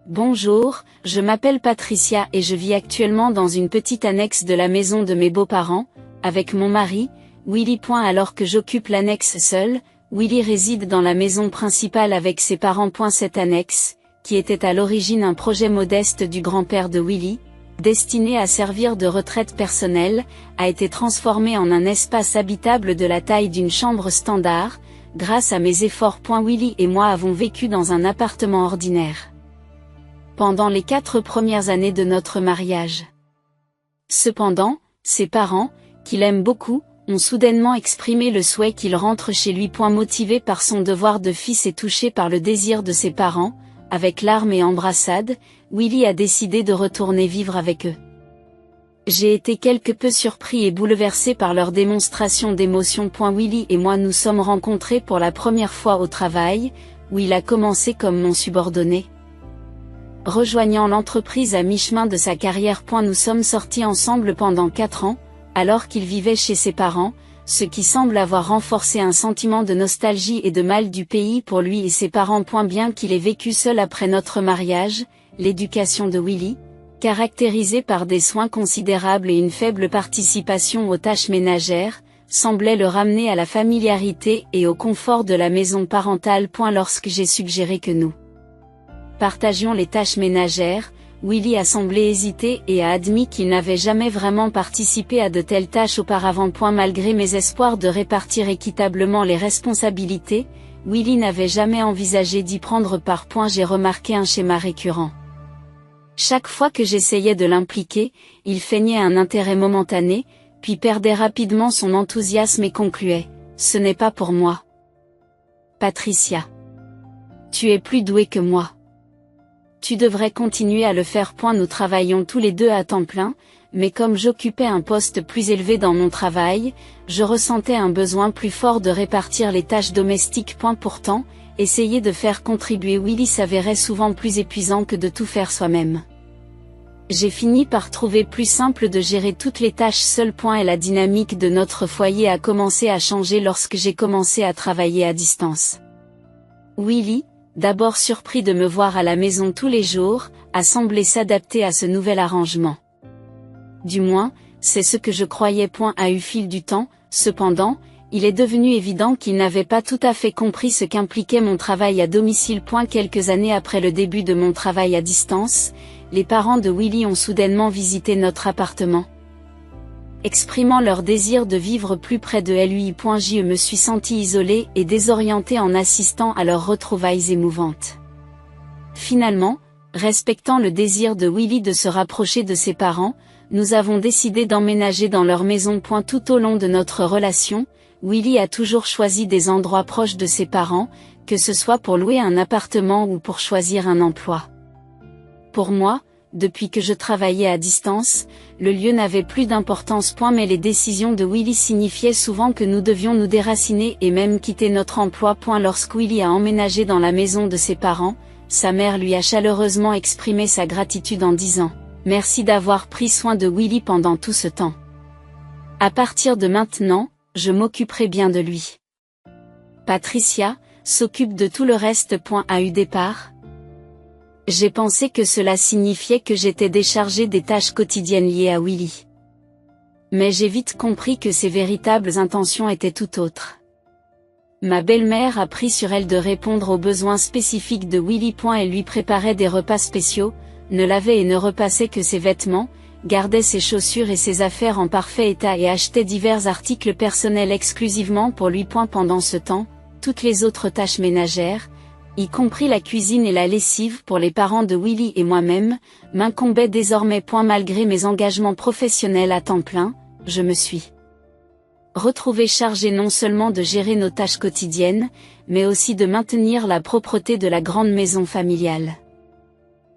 Bonjour, je m'appelle Patricia et je vis actuellement dans une petite annexe de la maison de mes beaux-parents, avec mon mari, Willy. Alors que j'occupe l'annexe seule, Willy réside dans la maison principale avec ses parents. Cette annexe, qui était à l'origine un projet modeste du grand-père de Willy, destiné à servir de retraite personnelle, a été transformée en un espace habitable de la taille d'une chambre standard, grâce à mes efforts. Willy et moi avons vécu dans un appartement ordinaire pendant les 4 premières années de notre mariage. Cependant, ses parents, qu'il aime beaucoup, ont soudainement exprimé le souhait qu'il rentre chez lui. Motivé par son devoir de fils et touché par le désir de ses parents, avec larmes et embrassades, Willy a décidé de retourner vivre avec eux. J'ai été quelque peu surpris et bouleversé par leur démonstration d'émotion. Willy et moi nous sommes rencontrés pour la première fois au travail, où il a commencé comme mon subordonné. Rejoignant l'entreprise à mi-chemin de sa carrière. Nous sommes sortis ensemble pendant 4 ans, alors qu'il vivait chez ses parents, ce qui semble avoir renforcé un sentiment de nostalgie et de mal du pays pour lui et ses parents. Bien qu'il ait vécu seul après notre mariage, l'éducation de Willy, caractérisée par des soins considérables et une faible participation aux tâches ménagères, semblait le ramener à la familiarité et au confort de la maison parentale. Lorsque j'ai suggéré que nous partagions les tâches ménagères, Willy a semblé hésiter et a admis qu'il n'avait jamais vraiment participé à de telles tâches auparavant. Malgré mes espoirs de répartir équitablement les responsabilités, Willy n'avait jamais envisagé d'y prendre part. J'ai remarqué un schéma récurrent. Chaque fois que j'essayais de l'impliquer, il feignait un intérêt momentané, puis perdait rapidement son enthousiasme et concluait « Ce n'est pas pour moi. Patricia. Tu es plus douée que moi. Tu devrais continuer à le faire. » Nous travaillions tous les deux à temps plein, mais comme j'occupais un poste plus élevé dans mon travail, je ressentais un besoin plus fort de répartir les tâches domestiques. Pourtant, essayer de faire contribuer Willy s'avérait souvent plus épuisant que de tout faire soi-même. J'ai fini par trouver plus simple de gérer toutes les tâches seule. Et la dynamique de notre foyer a commencé à changer lorsque j'ai commencé à travailler à distance. Willy, d'abord surpris de me voir à la maison tous les jours, a semblé s'adapter à ce nouvel arrangement. Du moins, c'est ce que je croyais. À eu fil du temps, cependant, il est devenu évident qu'il n'avait pas tout à fait compris ce qu'impliquait mon travail à domicile. Quelques années après le début de mon travail à distance, les parents de Willy ont soudainement visité notre appartement. Exprimant leur désir de vivre plus près de lui. Je me suis senti isolé et désorienté en assistant à leurs retrouvailles émouvantes. Finalement, respectant le désir de Willy de se rapprocher de ses parents, nous avons décidé d'emménager dans leur maison. Tout au long de notre relation, Willy a toujours choisi des endroits proches de ses parents, que ce soit pour louer un appartement ou pour choisir un emploi. Pour moi, depuis que je travaillais à distance, le lieu n'avait plus d'importance. Mais les décisions de Willy signifiaient souvent que nous devions nous déraciner et même quitter notre emploi. Lorsque Willy a emménagé dans la maison de ses parents, sa mère lui a chaleureusement exprimé sa gratitude en disant « Merci d'avoir pris soin de Willy pendant tout ce temps. À partir de maintenant, je m'occuperai bien de lui. Patricia s'occupe de tout le reste. À eu départ, j'ai pensé que cela signifiait que j'étais déchargée des tâches quotidiennes liées à Willy. Mais j'ai vite compris que ses véritables intentions étaient tout autres. Ma belle-mère a pris sur elle de répondre aux besoins spécifiques de Willy. Elle lui préparait des repas spéciaux, ne lavait et ne repassait que ses vêtements, gardait ses chaussures et ses affaires en parfait état et achetait divers articles personnels exclusivement pour lui. Pendant ce temps, toutes les autres tâches ménagères, y compris la cuisine et la lessive pour les parents de Willy et moi-même, m'incombaient désormais. Malgré mes engagements professionnels à temps plein, je me suis retrouvée chargée non seulement de gérer nos tâches quotidiennes, mais aussi de maintenir la propreté de la grande maison familiale.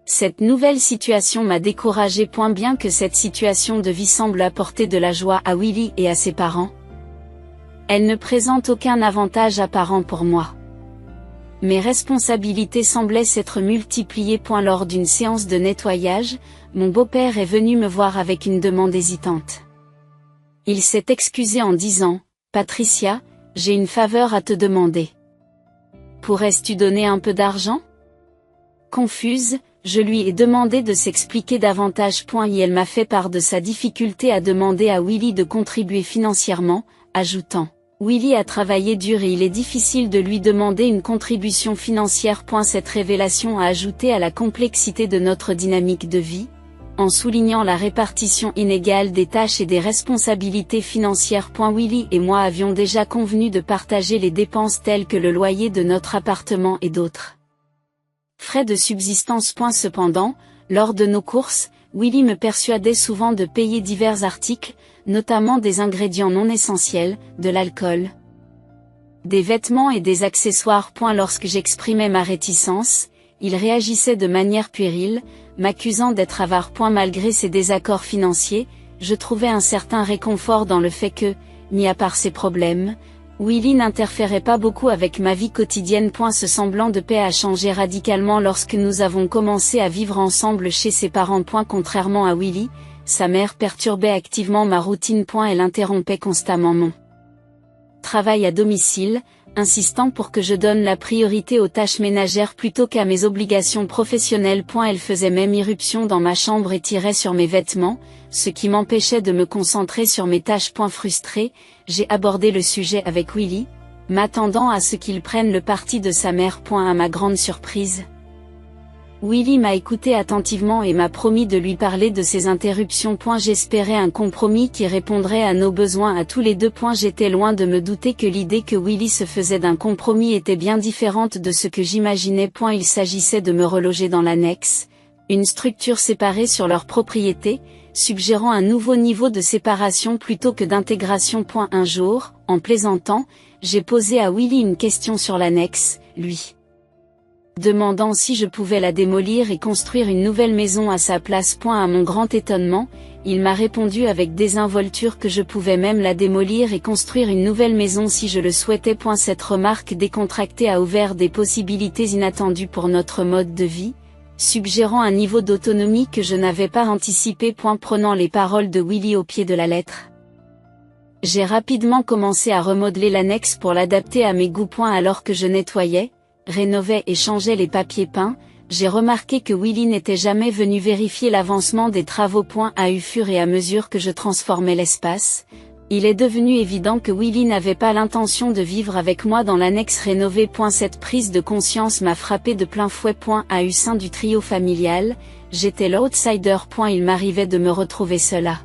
Cette nouvelle situation m'a découragée. Bien que cette situation de vie semble apporter de la joie à Willy et à ses parents, elle ne présente aucun avantage apparent pour moi. Mes responsabilités semblaient s'être multipliées. Lors d'une séance de nettoyage, mon beau-père est venu me voir avec une demande hésitante. Il s'est excusé en disant « Patricia, j'ai une faveur à te demander. Pourrais-tu donner un peu d'argent ?» Confuse, je lui ai demandé de s'expliquer davantage. Et elle m'a fait part de sa difficulté à demander à Willy de contribuer financièrement, ajoutant: Willy a travaillé dur et il est difficile de lui demander une contribution financière. Cette révélation a ajouté à la complexité de notre dynamique de vie, en soulignant la répartition inégale des tâches et des responsabilités financières. Willy et moi avions déjà convenu de partager les dépenses telles que le loyer de notre appartement et d'autres frais de subsistance. Cependant, lors de nos courses, Willy me persuadait souvent de payer divers articles, notamment des ingrédients non essentiels, de l'alcool, des vêtements et des accessoires. Lorsque j'exprimais ma réticence, il réagissait de manière puérile, m'accusant d'être avare. Malgré ces désaccords financiers, je trouvais un certain réconfort dans le fait que, mis à part ses problèmes, Willy n'interférait pas beaucoup avec ma vie quotidienne. Ce semblant de paix a changé radicalement lorsque nous avons commencé à vivre ensemble chez ses parents. Contrairement à Willy, sa mère perturbait activement ma routine. Elle interrompait constamment mon travail à domicile, insistant pour que je donne la priorité aux tâches ménagères plutôt qu'à mes obligations professionnelles. Elle faisait même irruption dans ma chambre et tirait sur mes vêtements, ce qui m'empêchait de me concentrer sur mes tâches. Frustré, j'ai abordé le sujet avec Willy, m'attendant à ce qu'il prenne le parti de sa mère. À ma grande surprise, Willy m'a écouté attentivement et m'a promis de lui parler de ses interruptions. J'espérais un compromis qui répondrait à nos besoins à tous les deux. J'étais loin de me douter que l'idée que Willy se faisait d'un compromis était bien différente de ce que j'imaginais. Il s'agissait de me reloger dans l'annexe, une structure séparée sur leur propriété, suggérant un nouveau niveau de séparation plutôt que d'intégration. Un jour, en plaisantant, j'ai posé à Willy une question sur l'annexe, lui demandant si je pouvais la démolir et construire une nouvelle maison à sa place. À mon grand étonnement, il m'a répondu avec désinvolture que je pouvais même la démolir et construire une nouvelle maison si je le souhaitais. Cette remarque décontractée a ouvert des possibilités inattendues pour notre mode de vie, suggérant un niveau d'autonomie que je n'avais pas anticipé. Prenant les paroles de Willy au pied de la lettre, j'ai rapidement commencé à remodeler l'annexe pour l'adapter à mes goûts. Alors que je nettoyais, rénovais et changeais les papiers peints, j'ai remarqué que Willy n'était jamais venu vérifier l'avancement des travaux. Au fur et à mesure que je transformais l'espace, il est devenu évident que Willy n'avait pas l'intention de vivre avec moi dans l'annexe rénovée. Cette prise de conscience m'a frappé de plein fouet. Au sein du trio familial, j'étais l'outsider. Il m'arrivait de me retrouver seul à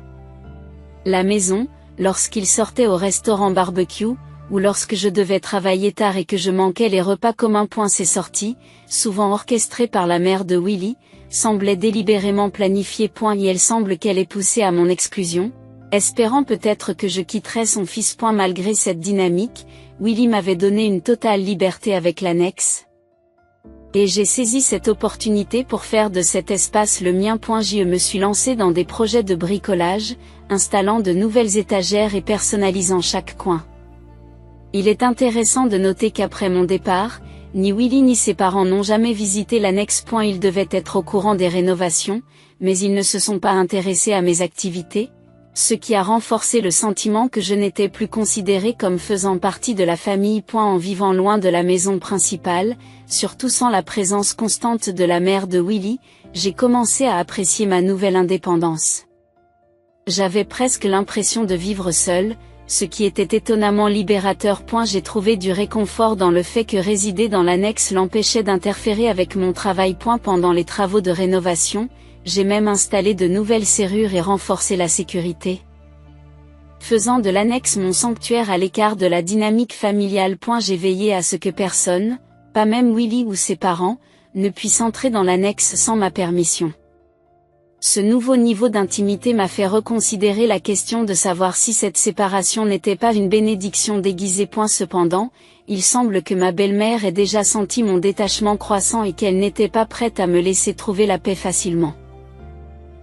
la maison, lorsqu'il sortait au restaurant barbecue, ou lorsque je devais travailler tard et que je manquais les repas communs. Ces sorties, souvent orchestrées par la mère de Willy, semblaient délibérément planifiées. Et elle semble qu'elle ait poussé à mon exclusion, espérant peut-être que je quitterais son fils. Malgré cette dynamique, Willy m'avait donné une totale liberté avec l'annexe, et j'ai saisi cette opportunité pour faire de cet espace le mien. Je me suis lancé dans des projets de bricolage, installant de nouvelles étagères et personnalisant chaque coin. Il est intéressant de noter qu'après mon départ, ni Willy ni ses parents n'ont jamais visité l'annexe. Ils devaient être au courant des rénovations, mais ils ne se sont pas intéressés à mes activités, ce qui a renforcé le sentiment que je n'étais plus considérée comme faisant partie de la famille. En vivant loin de la maison principale, surtout sans la présence constante de la mère de Willy, j'ai commencé à apprécier ma nouvelle indépendance. J'avais presque l'impression de vivre seule, ce qui était étonnamment libérateur. J'ai trouvé du réconfort dans le fait que résider dans l'annexe l'empêchait d'interférer avec mon travail. Pendant les travaux de rénovation, j'ai même installé de nouvelles serrures et renforcé la sécurité, faisant de l'annexe mon sanctuaire à l'écart de la dynamique familiale. J'ai veillé à ce que personne, pas même Willy ou ses parents, ne puisse entrer dans l'annexe sans ma permission. Ce nouveau niveau d'intimité m'a fait reconsidérer la question de savoir si cette séparation n'était pas une bénédiction déguisée. Cependant, il semble que ma belle-mère ait déjà senti mon détachement croissant et qu'elle n'était pas prête à me laisser trouver la paix facilement.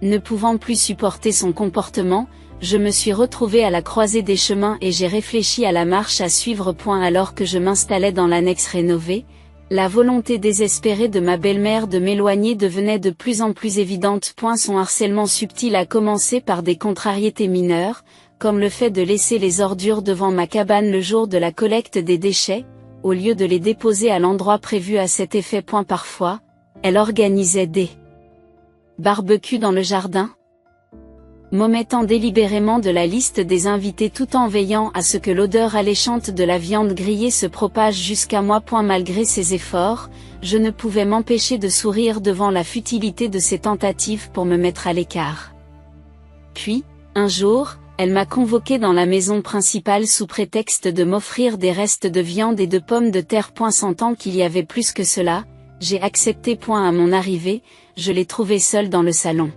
Ne pouvant plus supporter son comportement, je me suis retrouvée à la croisée des chemins et j'ai réfléchi à la marche à suivre. Alors que je m'installais dans l'annexe rénovée, la volonté désespérée de ma belle-mère de m'éloigner devenait de plus en plus évidente. Son harcèlement subtil a commencé par des contrariétés mineures, comme le fait de laisser les ordures devant ma cabane le jour de la collecte des déchets, au lieu de les déposer à l'endroit prévu à cet effet. Parfois, elle organisait des Barbecue dans le jardin? M'omettant délibérément de la liste des invités tout en veillant à ce que l'odeur alléchante de la viande grillée se propage jusqu'à moi. Malgré ses efforts, je ne pouvais m'empêcher de sourire devant la futilité de ses tentatives pour me mettre à l'écart. Puis, un jour, elle m'a convoqué dans la maison principale sous prétexte de m'offrir des restes de viande et de pommes de terre. Sentant qu'il y avait plus que cela, j'ai accepté. À mon arrivée, je l'ai trouvée seule dans le salon.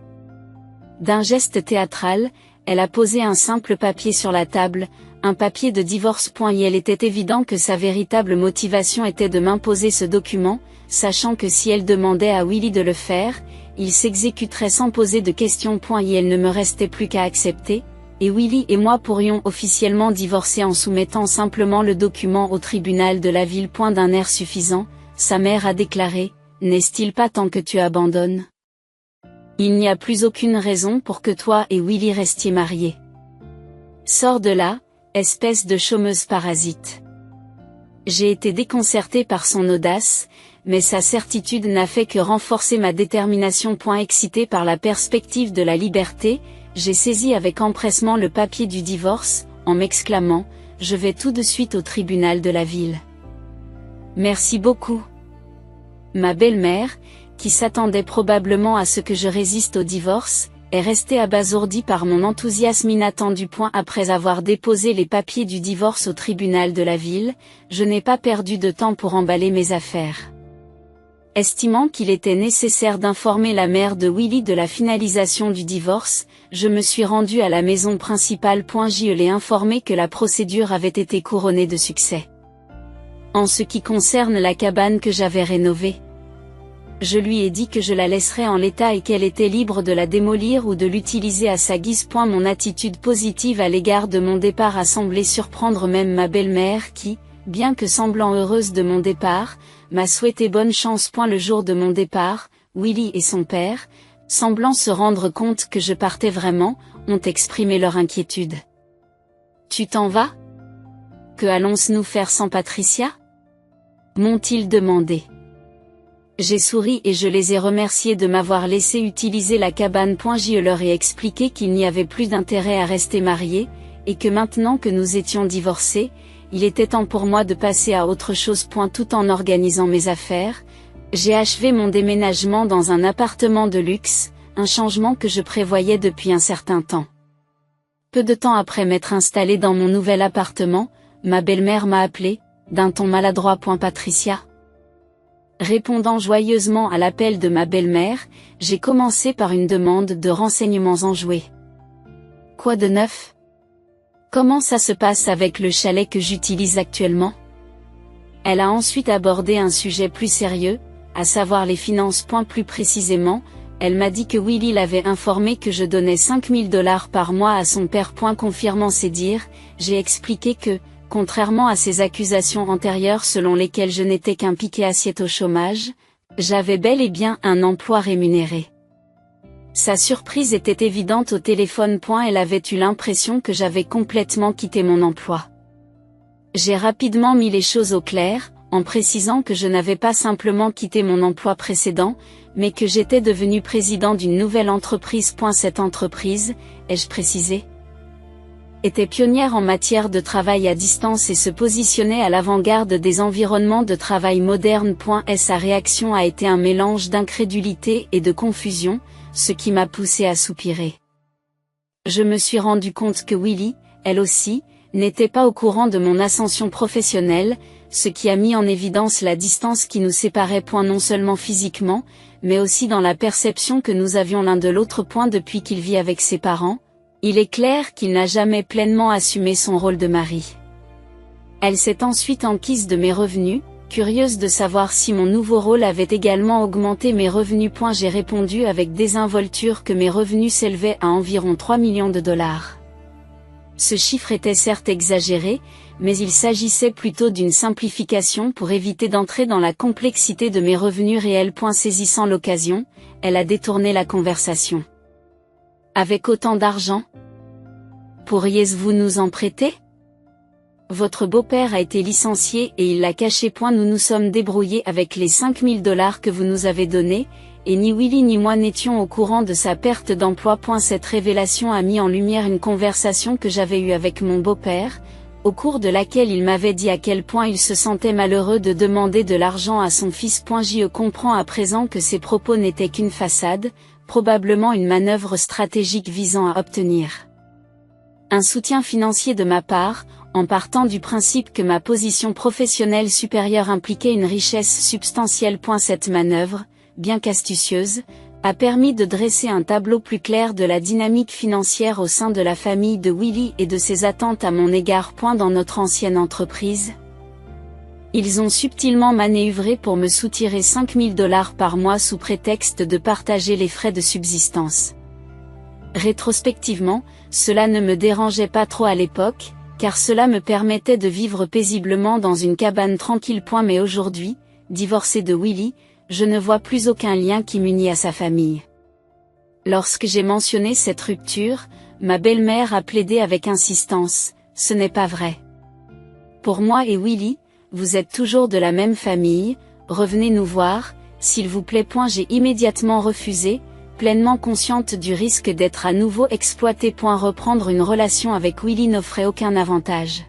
D'un geste théâtral, elle a posé un simple papier sur la table, un papier de divorce. Il était évident que sa véritable motivation était de m'imposer ce document, sachant que si elle demandait à Willy de le faire, il s'exécuterait sans poser de questions. Il ne me restait plus qu'à accepter, et Willy et moi pourrions officiellement divorcer en soumettant simplement le document au tribunal de la ville. D'un air suffisant, sa mère a déclaré, « N'est-il pas temps que tu abandonnes ? Il n'y a plus aucune raison pour que toi et Willy restiez mariés. Sors de là, espèce de chômeuse parasite. » J'ai été déconcertée par son audace, mais sa certitude n'a fait que renforcer ma détermination. Excitée par la perspective de la liberté, j'ai saisi avec empressement le papier du divorce, en m'exclamant, « Je vais tout de suite au tribunal de la ville. » Merci beaucoup. Ma belle-mère, qui s'attendait probablement à ce que je résiste au divorce, est restée abasourdie par mon enthousiasme inattendu. Après avoir déposé les papiers du divorce au tribunal de la ville, je n'ai pas perdu de temps pour emballer mes affaires. Estimant qu'il était nécessaire d'informer la mère de Willy de la finalisation du divorce, je me suis rendue à la maison principale. Je l'ai informé que la procédure avait été couronnée de succès. En ce qui concerne la cabane que j'avais rénovée, je lui ai dit que je la laisserais en l'état et qu'elle était libre de la démolir ou de l'utiliser à sa guise. Mon attitude positive à l'égard de mon départ a semblé surprendre même ma belle-mère qui, bien que semblant heureuse de mon départ, m'a souhaité bonne chance. Le jour de mon départ, Willy et son père, semblant se rendre compte que je partais vraiment, ont exprimé leur inquiétude. « Tu t'en vas? Que allons-nous faire sans Patricia ?» m'ont-ils demandé. J'ai souri et je les ai remerciés de m'avoir laissé utiliser la cabane. Je leur ai expliqué qu'il n'y avait plus d'intérêt à rester mariés, et que maintenant que nous étions divorcés, il était temps pour moi de passer à autre chose. Tout en organisant mes affaires, j'ai achevé mon déménagement dans un appartement de luxe, un changement que je prévoyais depuis un certain temps. Peu de temps après m'être installé dans mon nouvel appartement, ma belle-mère m'a appelé, d'un ton maladroit. Patricia. Répondant joyeusement à l'appel de ma belle-mère, j'ai commencé par une demande de renseignements enjoués. Quoi de neuf? Comment ça se passe avec le chalet que j'utilise actuellement? Elle a ensuite abordé un sujet plus sérieux, à savoir les finances. Plus précisément, elle m'a dit que Willy l'avait informé que je donnais $5 000 par mois à son père. Confirmant ses dires, j'ai expliqué que, contrairement à ses accusations antérieures selon lesquelles je n'étais qu'un piquet assiette au chômage, j'avais bel et bien un emploi rémunéré. Sa surprise était évidente au téléphone. Elle avait eu l'impression que j'avais complètement quitté mon emploi. J'ai rapidement mis les choses au clair, en précisant que je n'avais pas simplement quitté mon emploi précédent, mais que j'étais devenu président d'une nouvelle entreprise. Cette entreprise, ai-je précisé, était pionnière en matière de travail à distance et se positionnait à l'avant-garde des environnements de travail modernes. Sa réaction a été un mélange d'incrédulité et de confusion, ce qui m'a poussé à soupirer. Je me suis rendu compte que Willy, elle aussi, n'était pas au courant de mon ascension professionnelle, ce qui a mis en évidence la distance qui nous séparait. Non seulement physiquement, mais aussi dans la perception que nous avions l'un de l'autre. Depuis qu'il vit avec ses parents, il est clair qu'il n'a jamais pleinement assumé son rôle de mari. Elle s'est ensuite enquise de mes revenus, curieuse de savoir si mon nouveau rôle avait également augmenté mes revenus. J'ai répondu avec désinvolture que mes revenus s'élevaient à environ $3 millions. Ce chiffre était certes exagéré, mais il s'agissait plutôt d'une simplification pour éviter d'entrer dans la complexité de mes revenus réels. Saisissant l'occasion, elle a détourné la conversation. Avec autant d'argent? Pourriez-vous nous en prêter? Votre beau-père a été licencié et il l'a caché. Nous nous sommes débrouillés avec les $5 000 que vous nous avez donnés, et ni Willy ni moi n'étions au courant de sa perte d'emploi. Cette révélation a mis en lumière une conversation que j'avais eue avec mon beau-père, au cours de laquelle il m'avait dit à quel point il se sentait malheureux de demander de l'argent à son fils. Je comprends à présent que ces propos n'étaient qu'une façade, probablement une manœuvre stratégique visant à obtenir un soutien financier de ma part, en partant du principe que ma position professionnelle supérieure impliquait une richesse substantielle. Cette manœuvre, bien qu'astucieuse, a permis de dresser un tableau plus clair de la dynamique financière au sein de la famille de Willy et de ses attentes à mon égard. Dans notre ancienne entreprise, ils ont subtilement manœuvré pour me soutirer $5 000 par mois sous prétexte de partager les frais de subsistance. Rétrospectivement, cela ne me dérangeait pas trop à l'époque, car cela me permettait de vivre paisiblement dans une cabane tranquille. Mais aujourd'hui, divorcé de Willy, je ne vois plus aucun lien qui m'unit à sa famille. Lorsque j'ai mentionné cette rupture, ma belle-mère a plaidé avec insistance, « Ce n'est pas vrai. Pour moi et Willy, vous êtes toujours de la même famille, revenez nous voir, s'il vous plaît. » J'ai immédiatement refusé, pleinement consciente du risque d'être à nouveau exploitée. Reprendre une relation avec Willy n'offrait aucun avantage.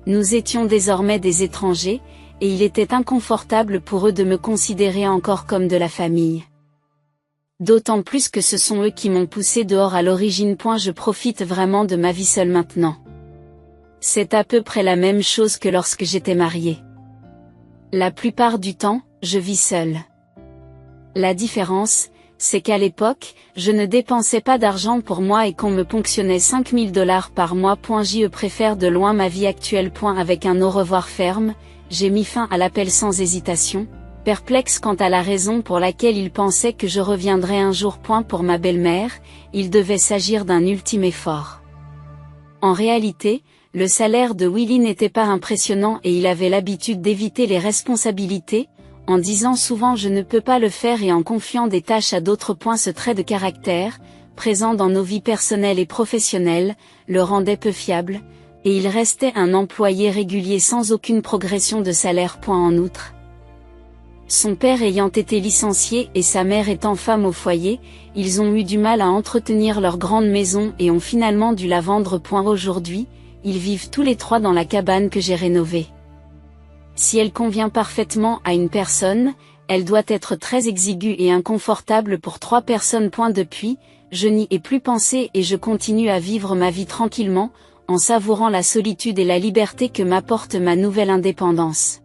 Nous étions désormais des étrangers, et il était inconfortable pour eux de me considérer encore comme de la famille. D'autant plus que ce sont eux qui m'ont poussé dehors à l'origine. Je profite vraiment de ma vie seule maintenant. C'est à peu près la même chose que lorsque j'étais mariée. La plupart du temps, je vis seule. La différence, c'est qu'à l'époque, je ne dépensais pas d'argent pour moi et qu'on me ponctionnait $5 000 par mois. Je préfère de loin ma vie actuelle. Avec un au revoir ferme, j'ai mis fin à l'appel sans hésitation, perplexe quant à la raison pour laquelle il pensait que je reviendrais un jour. Pour ma belle-mère, il devait s'agir d'un ultime effort. En réalité, le salaire de Willy n'était pas impressionnant et il avait l'habitude d'éviter les responsabilités, en disant souvent « je ne peux pas le faire » et en confiant des tâches à d'autres. Ce trait de caractère, présent dans nos vies personnelles et professionnelles, le rendait peu fiable, et il restait un employé régulier sans aucune progression de salaire. En outre, son père ayant été licencié et sa mère étant femme au foyer, ils ont eu du mal à entretenir leur grande maison et ont finalement dû la vendre. Aujourd'hui, ils vivent tous les trois dans la cabane que j'ai rénovée. Si elle convient parfaitement à une personne, elle doit être très exiguë et inconfortable pour 3 personnes. Depuis, je n'y ai plus pensé et je continue à vivre ma vie tranquillement, en savourant la solitude et la liberté que m'apporte ma nouvelle indépendance.